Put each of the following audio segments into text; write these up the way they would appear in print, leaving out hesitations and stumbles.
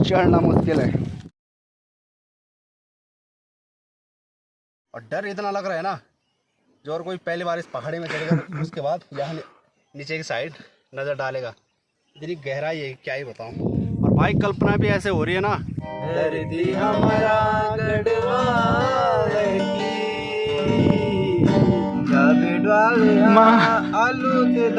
चढ़ना मुश्किल है। और डर इतना लग रहा है ना, जो और कोई पहली बार इस पहाड़ी में चढ़ेगा तो उसके बाद यहाँ नीचे की साइड नज़र डालेगा, इतनी गहराई है क्या ही बताऊँ। और भाई कल्पना भी ऐसे हो रही है ना, धरती हमारा आलू के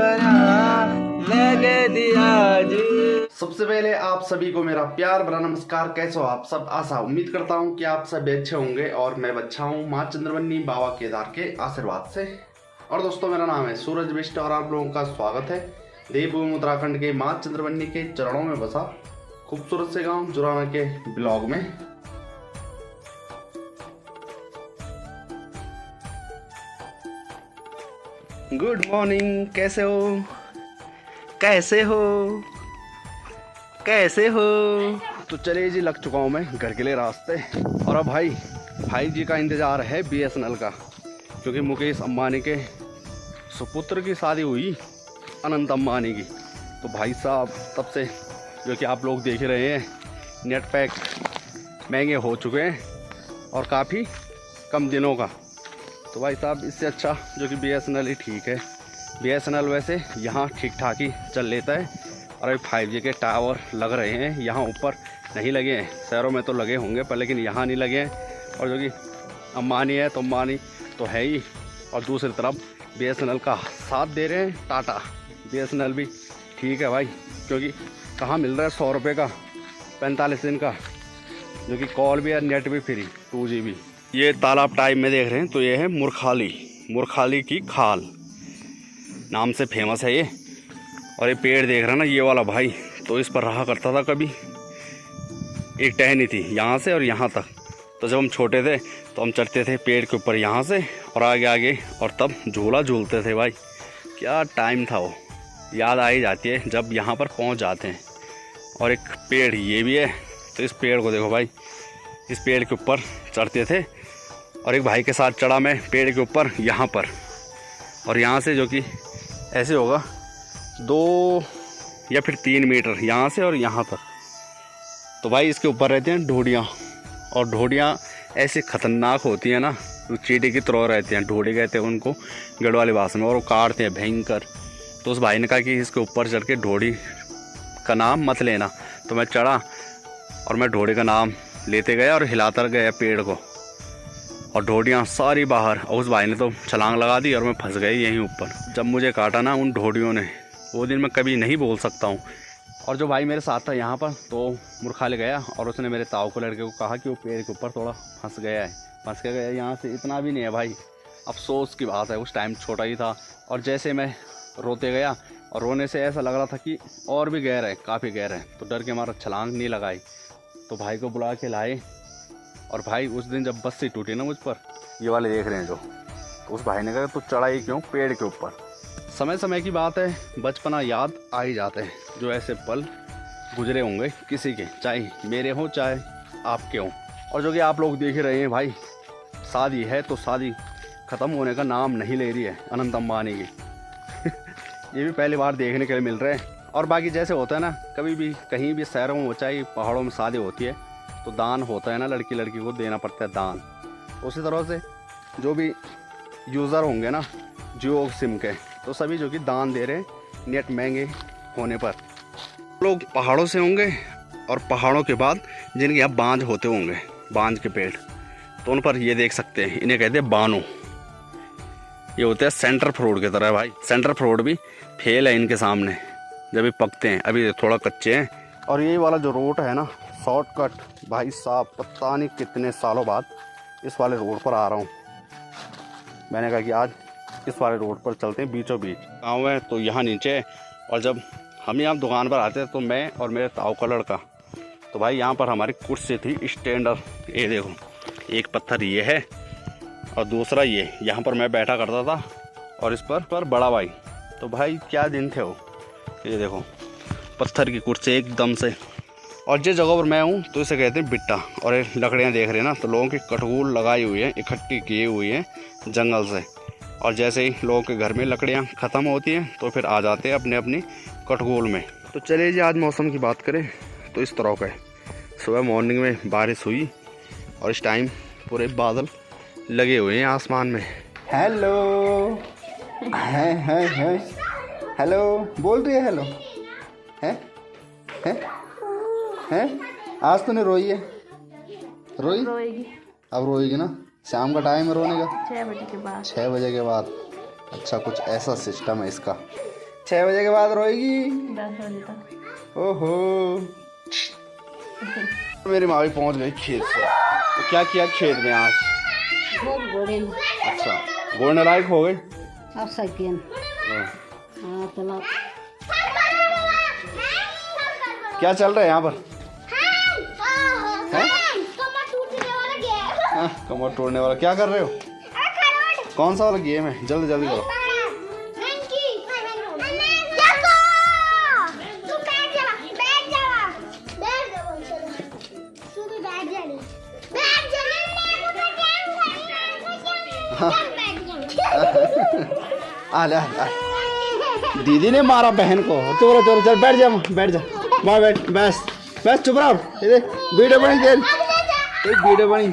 लगे दिया जी। सबसे पहले आप सभी को मेरा प्यार भरा नमस्कार। कैसे हो आप सब? आशा उम्मीद करता हूँ कि आप सब अच्छे होंगे और मैं अच्छा हूँ माँ चंद्रवनी बाबा केदार के आशीर्वाद से। और दोस्तों मेरा नाम है सूरज बिष्ट और आप लोगों का स्वागत है देवभूमि उत्तराखंड के माँ चंद्रवनी के चरणों में बसा खूबसूरत से गांव जुराना के ब्लॉग में। गुड मॉर्निंग, कैसे हो कैसे हो कैसे हो? तो चलिए जी, लग चुका हूँ मैं घर के लिए रास्ते। और अब भाई 5G का इंतज़ार है BSNL का, क्योंकि मुकेश अंबानी के सुपुत्र की शादी हुई अनंत अंबानी की। तो भाई साहब तब से जो कि आप लोग देख रहे हैं नेट पैक महंगे हो चुके हैं और काफ़ी कम दिनों का। तो भाई साहब इससे अच्छा जो कि BSNL ही ठीक है। BSNL वैसे यहाँ ठीक ठाक ही चल लेता है। और अभी 5G के टावर लग रहे हैं, यहाँ ऊपर नहीं लगे हैं, शहरों में तो लगे होंगे पर लेकिन यहाँ नहीं लगे हैं। और जो कि अंबानी है तो अंबानी तो है ही, और दूसरी तरफ BSNL का साथ दे रहे हैं टाटा। BSNL भी ठीक है भाई, क्योंकि कहाँ मिल रहा है 100 रुपये का 45 दिन का, जो कि कॉल भी है नेट भी फ्री 2GB। ये तालाब टाइप में देख रहे हैं तो ये है मुरखाली की खाल नाम से फेमस है ये। और ये पेड़ देख रहे हैं ना ये वाला भाई, तो इस पर रहा करता था कभी एक टहनी थी यहाँ से और यहाँ तक। तो जब हम छोटे थे तो हम चढ़ते थे पेड़ के ऊपर यहाँ से और आगे आगे, और तब झूला झूलते थे भाई। क्या टाइम था वो, याद आ ही जाती है जब यहाँ पर पहुँच जाते हैं। और एक पेड़ ये भी है, तो इस पेड़ को देखो भाई, इस पेड़ के ऊपर चढ़ते थे और एक भाई के साथ चढ़ा मैं पेड़ के ऊपर यहाँ पर। और यहाँ से जो कि ऐसे होगा 2 या फिर 3 मीटर यहाँ से और यहाँ तक। तो भाई इसके ऊपर रहते हैं ढोडियाँ, और ढोडियाँ ऐसी ख़तरनाक होती हैं ना, तो चींटी की तरह रहते हैं। ढोडी कहते हैं उनको गढ़वाली भाषा में, और वो काटते हैं भयंकर। तो उस भाई ने कहा कि इसके ऊपर चढ़ के ढोडी का नाम मत लेना। तो मैं चढ़ा और मैं ढोडी का नाम लेते गया और हिलाता गया पेड़ को, और ढोडियाँ सारी बाहर। और उस भाई ने तो छलांग लगा दी और मैं फंस गई यहीं ऊपर। जब मुझे काटा ना उन ढोडियों ने, वो दिन मैं कभी नहीं बोल सकता हूँ। और जो भाई मेरे साथ था यहाँ पर, तो मुरखाले गया और उसने मेरे ताऊ को लड़के को कहा कि वो पेड़ के ऊपर थोड़ा फंस गया है, फंस के गया यहाँ से। इतना भी नहीं है भाई, अफसोस की बात है, उस टाइम छोटा ही था। और जैसे मैं रोते गया और रोने से ऐसा लग रहा था कि और भी गहरा है, काफ़ी गहरा है, तो डर के हमारा छलांग नहीं लगाई। तो भाई को बुला के लाए, और भाई उस दिन जब बस्सी टूटी ना मुझ पर, ये वाले देख रहे हैं जो, तो उस भाई ने कहा तो चढ़ाई क्यों पेड़ के ऊपर। समय समय की बात है, बचपना याद आ ही जाते हैं, जो ऐसे पल गुजरे होंगे किसी के, चाहे मेरे हों चाहे आपके हों। और जो कि आप लोग देख रहे हैं भाई, शादी है तो शादी ख़त्म होने का नाम नहीं ले रही है अनंत अंबानी की। ये भी पहली बार देखने के लिए मिल रहे हैं। और बाकी जैसे होता है ना, कभी भी कहीं भी शहरों में हो चाहे पहाड़ों में शादी होती है तो दान होता है ना, लड़की को देना पड़ता है दान। उसी तरह से जो भी यूज़र होंगे ना जियो सिम के, तो सभी जो कि दान दे रहे हैं नेट महंगे होने पर। लोग पहाड़ों से होंगे और पहाड़ों के बाद जिनके यहाँ बांझ होते होंगे, बांझ के पेड़, तो उन पर ये देख सकते हैं, इन्हें कहते हैं बानो। ये होते हैं सेंटर फ्रूट की तरह भाई। सेंटर फ्रूट भी फेल है इनके सामने जब ये पकते हैं, अभी थोड़ा कच्चे हैं। और ये वाला जो रोड है ना शॉर्टकट, भाई साहब पता नहीं कितने सालों बाद इस वाले रोड पर आ रहा हूँ। मैंने कहा कि आज इस वाले रोड पर चलते हैं, बीचों बीच गाँव है तो यहाँ नीचे। और जब हम यहाँ दुकान पर आते तो मैं और मेरे ताऊ का लड़का, तो भाई यहाँ पर हमारी कुर्सी थी स्टैंडर। ये देखो, एक पत्थर ये है और दूसरा ये, यहाँ पर मैं बैठा करता था और इस पर बड़ा भाई। तो भाई क्या दिन थे वो, ये देखो पत्थर की कुर्सी एकदम से। और जिस जगह पर मैं हूँ तो इसे कहते हैं बिट्टा। और ये लकड़ियाँ देख रहे हैं ना, तो लोगों की कटगुल लगाई हुई है, इकट्ठी की हुई है जंगल से। और जैसे ही लोगों के घर में लकड़ियाँ ख़त्म होती हैं तो फिर आ जाते हैं अपने अपनी कटगुल में। तो चलिए जी, आज मौसम की बात करें तो इस तरह का है। सुबह मॉर्निंग में बारिश हुई और इस टाइम पूरे बादल लगे हुए हैं आसमान में। हेलो है हेलो बोल रही है हेलो है आज तूने रोई है? रोएगी अब रोएगी ना। शाम का टाइम है रोने का 6 बजे के बाद। 6 बजे के बाद अच्छा कुछ ऐसा सिस्टम है इसका। 6 बजे के बाद रोएगी 10 बजे तक। ओहो मेरी माँ भी पहुँच गई खेत से। तो क्या किया खेत में आज? अच्छा गोड़ने लायक हो गए अब सेकेंड। चलो क्या चल रहा है यहाँ पर? कमर तोड़ने वाला क्या कर रहे हो? कौन सा वाला गेम है? जल्दी जल्दी करो। आ दीदी ने मारा बहन को। चलो चलो चल बैठ जा वहाँ बैठ बस बस चुप रहो। वीडियो बनी चल एक वीडियो बनी।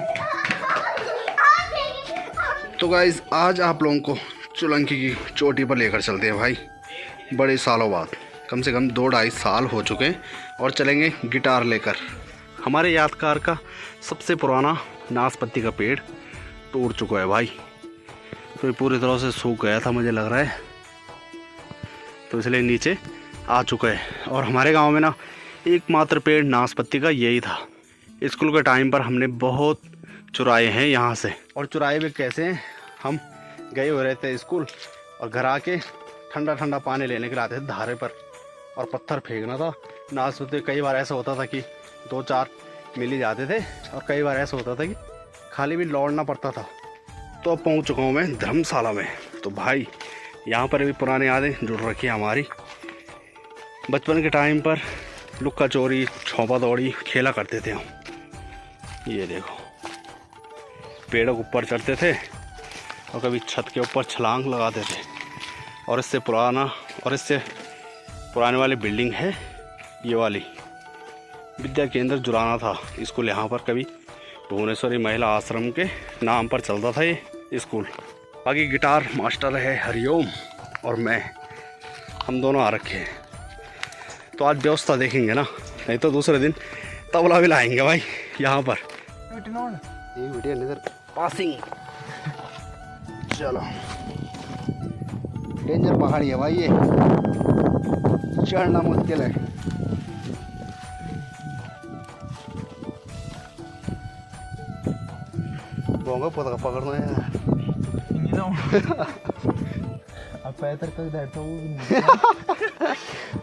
तो गाइस आज आप लोगों को चुलंकी की चोटी पर लेकर चलते हैं भाई। बड़े सालों बाद कम से कम 2-2.5 साल हो चुके हैं और चलेंगे गिटार लेकर। हमारे यादगार का सबसे पुराना नाशपाती का पेड़ टूट चुका है भाई। तो ये पूरी तरह से सूख गया था मुझे लग रहा है, तो इसलिए नीचे आ चुका है। और हमारे गांव में ना एकमात्र पेड़ नाशपाती का यही था। स्कूल के टाइम पर हमने बहुत चुराए हैं यहाँ से। और चुराए भी कैसे हैं, हम गए हुए रहते हैं स्कूल और घर आके ठंडा ठंडा पानी लेने के लिए आते थे धारे पर और पत्थर फेंकना था। नाशपाती कई बार ऐसा होता था कि 2-4 मिल ही जाते थे और कई बार ऐसा होता था कि खाली भी लौटना पड़ता था। तो अब पहुँच चुका हूँ मैं धर्मशाला में। तो भाई यहाँ पर भी पुरानी यादें जुड़ रखी है हमारी। बचपन के टाइम पर लुक्का चोरी छौपा दौड़ी खेला करते थे हम। ये देखो पेड़ों के ऊपर चढ़ते थे और कभी छत के ऊपर छलांग लगाते थे। और इससे पुराने वाली बिल्डिंग है ये वाली, विद्या केंद्र जुराना था स्कूल यहाँ पर। कभी भुवनेश्वरी महिला आश्रम के नाम पर चलता था ये स्कूल। बाकी गिटार मास्टर है हरिओम और मैं, हम दोनों आ रखे हैं। तो आज व्यवस्था देखेंगे ना, नहीं तो दूसरे दिन तबला भी लाएंगे भाई यहाँ पर। ये वीडियो नजर पासिंग। चलो डेंजर पहाड़ी है भाई ये, चढ़ना मुश्किल है। बोंगा पकड़ना है यार।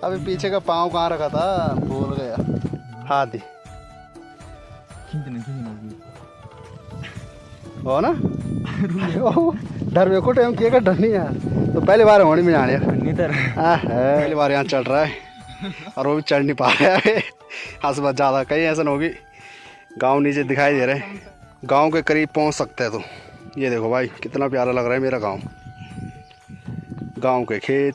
अभी पीछे का पाँव कहाँ रखा था भूल गया। हाथ ही हो ना डर में को टाइम किएगा डर नहीं यार। तो पहली बार होनी में जाने पहली बार यहाँ चढ़ रहा है और वो भी चढ़ नहीं पा रहा है। हंसबत ज़्यादा कहीं ऐसा होगी। गांव नीचे दिखाई दे रहे हैं, गांव के करीब पहुंच सकते हैं। तो ये देखो भाई कितना प्यारा लग रहा है मेरा गांव के खेत।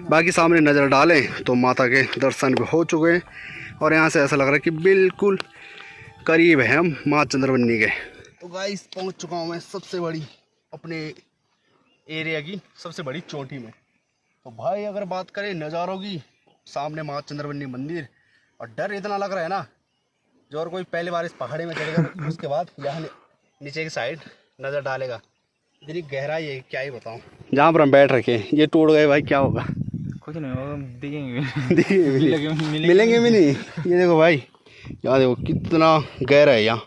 बाकी सामने नज़र डालें तो माता के दर्शन भी हो चुके हैं और यहाँ से ऐसा लग रहा है कि बिल्कुल करीब है हम माँ चंद्रवनी के। तो गाइस पहुँच चुका हूँ मैं सबसे बड़ी अपने एरिया की सबसे बड़ी चोटी में। तो भाई अगर बात करें नज़ारों की, सामने माँ चंद्रवनी मंदिर और डर इतना लग रहा है ना, जो और कोई पहली बार इस पहाड़ी में चढ़ेगा उसके बाद यहाँ नीचे की साइड नज़र डालेगा। इतनी गहराई है क्या ही बताऊँ। जहाँ पर हम बैठ रखे हैं ये टूट गए भाई, क्या होगा? कुछ नहीं होगा, दिखेंगे मिलेंगे भी नहीं। ये देखो भाई, यहाँ देखो कितना गहरा है यहाँ।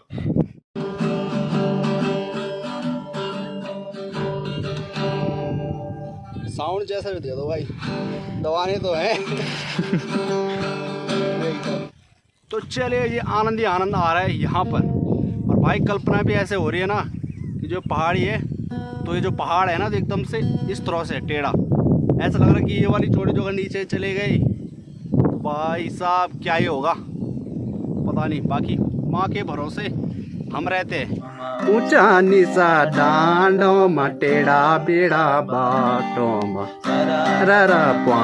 साउंड जैसा भी दे दो भाई, दवाने तो है। तो चलिए ये आनंद ही आनंद आ रहा है यहाँ पर। और भाई कल्पना भी ऐसे हो रही है ना कि जो पहाड़ी है, तो ये जो पहाड़ है ना तो एकदम से इस तरह से टेढ़ा, ऐसा लग रहा है कि ये वाली चोटी जो अगर नीचे चले गई तो भाई साहब क्या ही होगा पता नहीं। बाकी माँ के भरोसे हम रहते ऊंचा निसा डांडो मटेड़ा बेड़ा बाटो ररा पुआ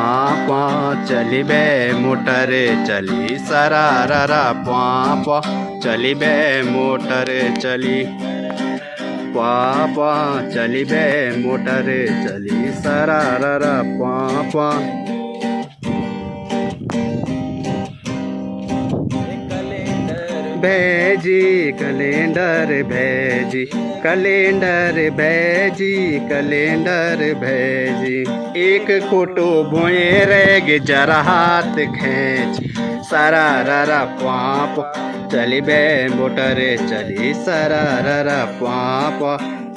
पुआ चली बे मोटर चली सरा ररा पुआ पुआ चली बे मोटर चली पुआ पुआ चली बे मोटर चली सरा ररा पुआ पुआ। भेजी कैलेंडर भेजी कैलेंडर भेजी कैलेंडर भेजी एक फोटो भोए रेग जरा हाथ खींच सरा ररा पाप चली बे मोटर चली सरा ररा पाप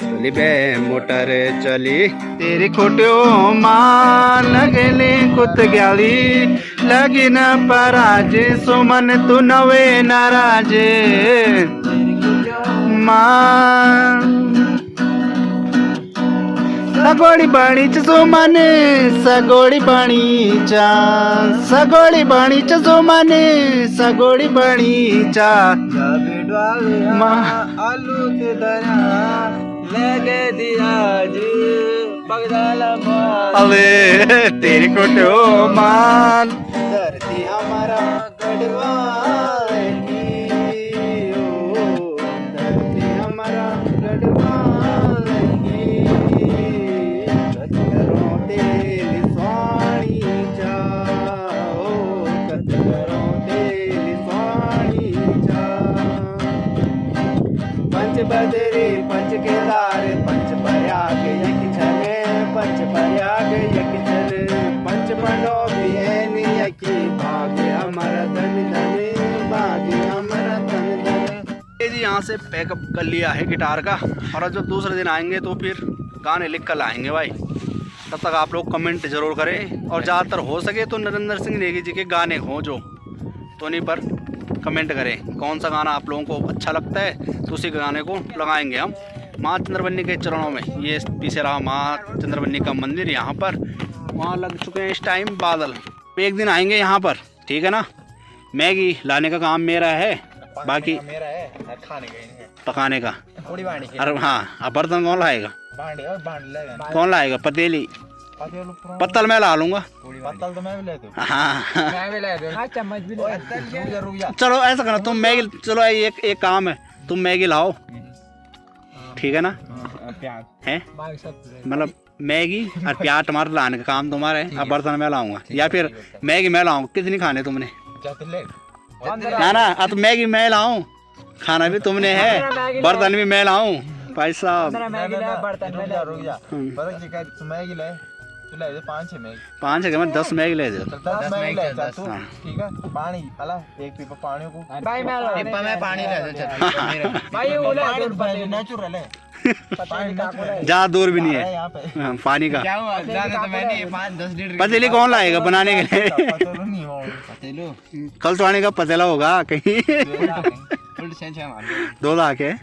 चली बे मोटर चली तेरी खोटो मां लगले कुत ग्याली लगी न पराजे सुमन तू नवे नाराजे मां सगोड़ी बाणी च सुमन सगोड़ी बाणी चा सगोड़ी बाणी च सुमन सगोड़ी बाणी चा मां आलू के दरिया लगे दिया जी बगदाला अबे तेरी कोटो मान धरती हमारा गढ़वाएगी ओ धरती हमारा गढ़वाएगी कतरों तेरी स्वाणी जाओ कतरों तेरी स्वाणी जाओ पंच बदरी पंच केदार पंच प्रयाग यक छले पंच प्रयाग यक छले पंच मंडो बिहेन यकी भाग्य अमर धन धन भाग्य अमर धन धन। ये जी यहाँ से पैकअप कर लिया है गिटार का और जब दूसरे दिन आएंगे तो फिर गाने लिख कर लाएंगे भाई। तब तक आप लोग कमेंट जरूर करें और ज़्यादातर हो सके तो नरेंद्र सिंह नेगी जी के गाने हों जो तो नहीं पर कमेंट करें कौन सा गाना आप लोगों को अच्छा लगता है तो उसी गाने को लगाएंगे हम। माँ चंद्रवन्नी के चरणों में ये पीछे रहा माँ चंद्रवन्नी का मंदिर यहाँ पर वहाँ लग चुके हैं इस टाइम बादल। एक दिन आएंगे यहाँ पर ठीक है ना। मैगी लाने का काम मेरा है बाकी मेरा है खाने का पकाने का पूरी बाणी अरे हाँ अब बर्तन कौन लाएगा कौन लाएगा पतीली पत्तल मैं ला लूंगा पत्तल तो मैं भी ले दूं हाँ मैं भी ले दूं चम्मच भी ले रुक जा चलो ऐसा करना तुम मैगी चलो एक काम है तुम मैगी लाओ ठीक है ना प्याज है मतलब मैगी और प्याज टमाटर लाने का काम तुम्हारा है। अब बर्तन मैं लाऊंगा या फिर मैगी मैं लाऊंगा कितनी खाने तुमने ना ना अब मैगी मैं लाऊं खाना भी तुमने है बर्तन भी मैं लाऊं भाई साहब पाँच है मैं 10 मैगी ले जाओ ठीक है पानी हला एक पीपा पानी को भाई मैं पानी ले भाई नेचुरल है ज्यादा दूर भी नहीं है पानी का क्या हुआ ज्यादा तो मैं नहीं 5-10 लीटर पतीली कौन लाएगा बनाने के लिए पतेलू कल तो आने का पतेला होगा कहीं 2 लाख है